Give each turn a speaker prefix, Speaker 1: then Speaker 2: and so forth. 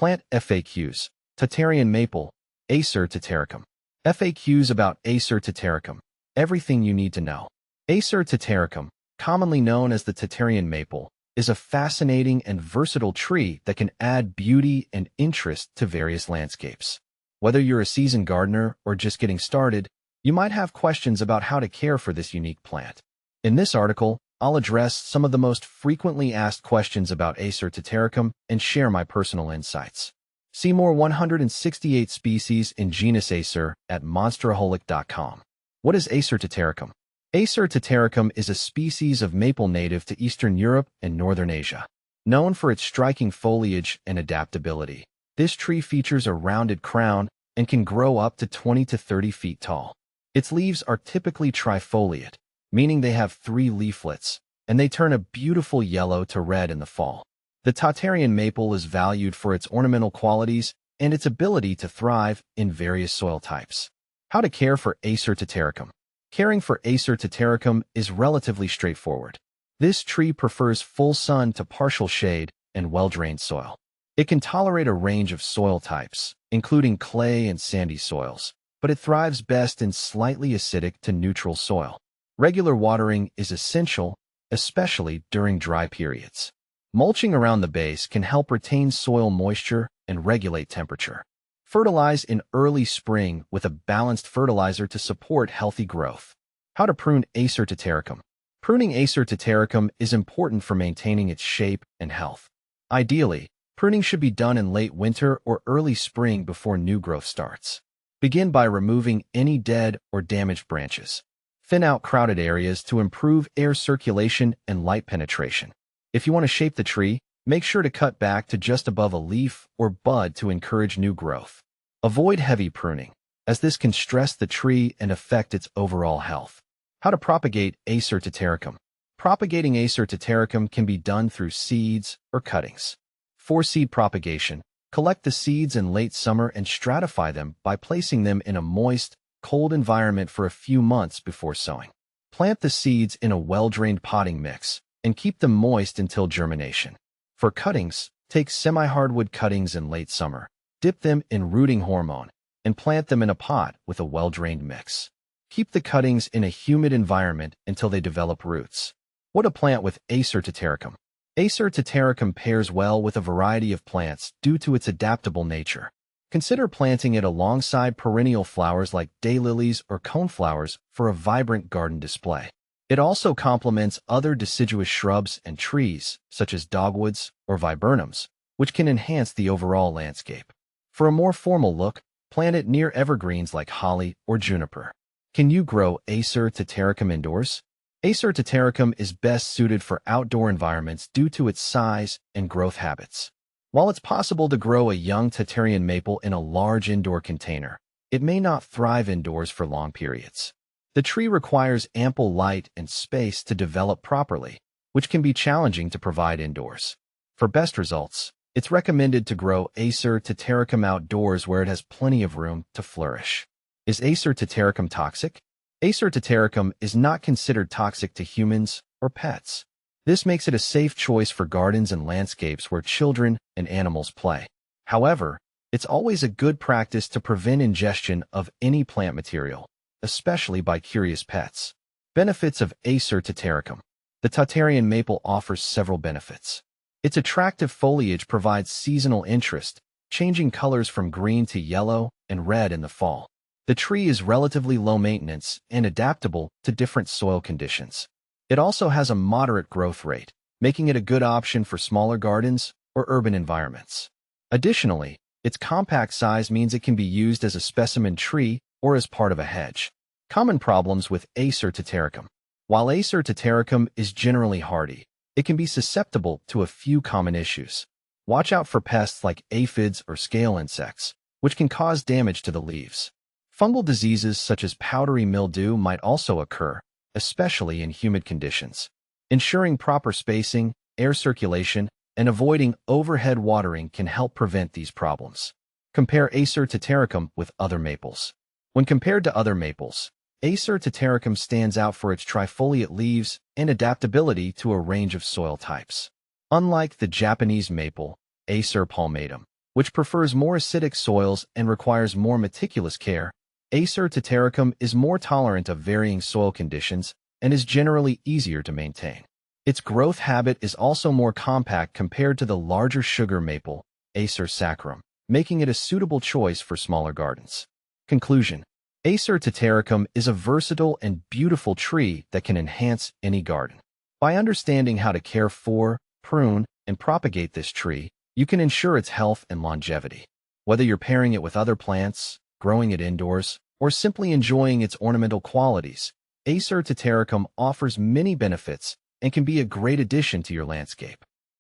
Speaker 1: Plant FAQs. Tatarian maple, Acer Tataricum. FAQs about Acer Tataricum. Everything you need to know. Acer Tataricum, commonly known as the Tatarian maple, is a fascinating and versatile tree that can add beauty and interest to various landscapes. Whether you're a seasoned gardener or just getting started, you might have questions about how to care for this unique plant. In this article, I'll address some of the most frequently asked questions about Acer Tataricum and share my personal insights. See more 168 species in genus Acer at monsteraholic.com. What is Acer Tataricum? Acer Tataricum is a species of maple native to Eastern Europe and Northern Asia. Known for its striking foliage and adaptability, this tree features a rounded crown and can grow up to 20 to 30 feet tall. Its leaves are typically trifoliate, meaning they have 3 leaflets, and they turn a beautiful yellow to red in the fall. The Tatarian maple is valued for its ornamental qualities and its ability to thrive in various soil types. How to care for Acer Tataricum? Caring for Acer Tataricum is relatively straightforward. This tree prefers full sun to partial shade and well-drained soil. It can tolerate a range of soil types, including clay and sandy soils, but it thrives best in slightly acidic to neutral soil. Regular watering is essential, especially during dry periods. Mulching around the base can help retain soil moisture and regulate temperature. Fertilize in early spring with a balanced fertilizer to support healthy growth. How to prune Acer Tataricum? Pruning Acer Tataricum is important for maintaining its shape and health. Ideally, pruning should be done in late winter or early spring before new growth starts. Begin by removing any dead or damaged branches. Thin out crowded areas to improve air circulation and light penetration. If you want to shape the tree, make sure to cut back to just above a leaf or bud to encourage new growth. Avoid heavy pruning, as this can stress the tree and affect its overall health. How to propagate Acer Tataricum? Propagating Acer Tataricum can be done through seeds or cuttings. For seed propagation, collect the seeds in late summer and stratify them by placing them in a moist, cold environment for a few months before sowing. Plant the seeds in a well-drained potting mix and keep them moist until germination. For cuttings, take semi-hardwood cuttings in late summer, dip them in rooting hormone, and plant them in a pot with a well-drained mix. Keep the cuttings in a humid environment until they develop roots. What to plant with Acer Tataricum? Acer Tataricum pairs well with a variety of plants due to its adaptable nature. Consider planting it alongside perennial flowers like daylilies or coneflowers for a vibrant garden display. It also complements other deciduous shrubs and trees, such as dogwoods or viburnums, which can enhance the overall landscape. For a more formal look, plant it near evergreens like holly or juniper. Can you grow Acer Tataricum indoors? Acer Tataricum is best suited for outdoor environments due to its size and growth habits. While it's possible to grow a young Tatarian maple in a large indoor container, it may not thrive indoors for long periods. The tree requires ample light and space to develop properly, which can be challenging to provide indoors. For best results, it's recommended to grow Acer Tataricum outdoors where it has plenty of room to flourish. Is Acer Tataricum toxic? Acer Tataricum is not considered toxic to humans or pets. This makes it a safe choice for gardens and landscapes where children and animals play. However, it's always a good practice to prevent ingestion of any plant material, especially by curious pets. Benefits of Acer Tataricum. The Tatarian maple offers several benefits. Its attractive foliage provides seasonal interest, changing colors from green to yellow and red in the fall. The tree is relatively low maintenance and adaptable to different soil conditions. It also has a moderate growth rate, making it a good option for smaller gardens or urban environments. Additionally, its compact size means it can be used as a specimen tree or as part of a hedge. Common problems with Acer Tataricum. While Acer Tataricum is generally hardy, it can be susceptible to a few common issues. Watch out for pests like aphids or scale insects, which can cause damage to the leaves. Fungal diseases such as powdery mildew might also occur, especially in humid conditions. Ensuring proper spacing, air circulation, and avoiding overhead watering can help prevent these problems. Compare Acer Tataricum with other maples. When compared to other maples, Acer Tataricum stands out for its trifoliate leaves and adaptability to a range of soil types. Unlike the Japanese maple, Acer palmatum, which prefers more acidic soils and requires more meticulous care, Acer Tataricum is more tolerant of varying soil conditions and is generally easier to maintain. Its growth habit is also more compact compared to the larger sugar maple, Acer saccharum, making it a suitable choice for smaller gardens. Conclusion: Acer Tataricum is a versatile and beautiful tree that can enhance any garden. By understanding how to care for, prune, and propagate this tree, you can ensure its health and longevity. Whether you're pairing it with other plants, growing it indoors, or simply enjoying its ornamental qualities, Acer Tataricum offers many benefits and can be a great addition to your landscape.